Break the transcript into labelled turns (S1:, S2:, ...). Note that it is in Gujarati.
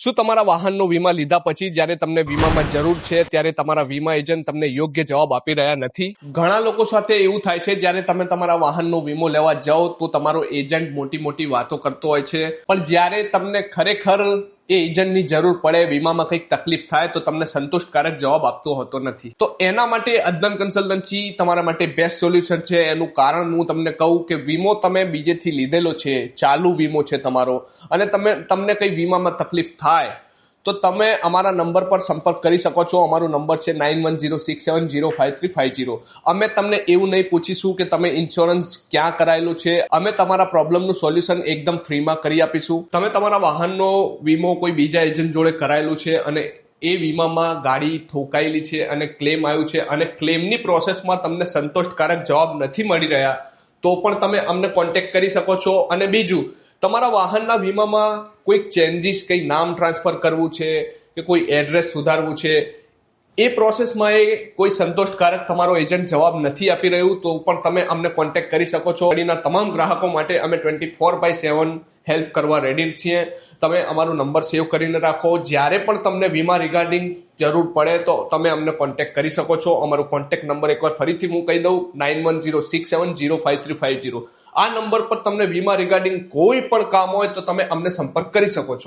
S1: શું તમારા વાહનનો વીમા લીધા પછી જ્યારે તમને વીમામાં જરૂર છે ત્યારે તમારા વીમા એજન્ટ તમને યોગ્ય જવાબ આપી રહ્યા નથી? ઘણા લોકો સાથે એવું થાય છે, જ્યારે તમે તમારા વાહનનો વીમો લેવા જાઓ તો તમારો એજન્ટ મોટી મોટી વાતો કરતો હોય છે, પણ જ્યારે તમને ખરેખર એ એજન્ટની જરૂર પડે, વીમામાં કંઈક તકલીફ થાય તો તમને સંતુષ્ટકારક જવાબ આપતો હોતો નથી. તો એના માટે અદ્દન કન્સલ્ટન્સી તમારા માટે બેસ્ટ સોલ્યુશન છે. એનું કારણ હું તમને કહું કે વીમો તમે બીજેથી લીધેલો છે, ચાલુ વીમો છે તમારો, અને તમને કંઈ વીમામાં તકલીફ થાય તો તમે અમારા નંબર પર સંપર્ક કરી શકો છો. અમારો નંબર છે 9106705350. અમે તમને એવું નહીં પૂછીશું કે તમે ઇન્સ્યોરન્સ ક્યાં કરાયેલું છે. અમે તમારા પ્રોબ્લેમનું સોલ્યુશન એકદમ ફ્રીમાં કરી આપીશું. તમે તમારા વાહનનો વીમો કોઈ બીજા એજન્ટ જોડે કરાયેલું છે અને એ વીમામાં ગાડી ઠોકાયેલી છે અને ક્લેમ આવ્યું છે અને ક્લેમની પ્રોસેસમાં તમને સંતોષકારક જવાબ નથી મળી રહ્યા, તો પણ તમે અમને કોન્ટેક્ટ કરી શકો છો. અને બીજું, તમારા વાહનના વીમામાં કોઈક ચેન્જીસ, કંઈ નામ ટ્રાન્સફર કરવું છે કે કોઈ એડ્રેસ સુધારવું છે, એ પ્રોસેસમાં એ કોઈ સંતોષકારક તમારો એજન્ટ જવાબ નથી આપી રહ્યું, તો પણ તમે અમને કોન્ટેક્ટ કરી શકો છો. ગાડીના તમામ ગ્રાહકો માટે અમે 24/7 હેલ્પ કરવા રેડી છીએ. તમે અમારો નંબર સેવ કરીને રાખો. જ્યારે પણ તમને વીમા રિગાર્ડિંગ જરૂર પડે તો તમે અમને કોન્ટેક્ટ કરી શકો છો. અમારો કોન્ટેક્ટ નંબર એકવાર ફરીથી હું કહી દઉં, 9106705350. આ નંબર પર તમને વીમા રિગાર્ડિંગ કોઈ પણ કામ હોય તો તમે અમને સંપર્ક કરી શકો છો.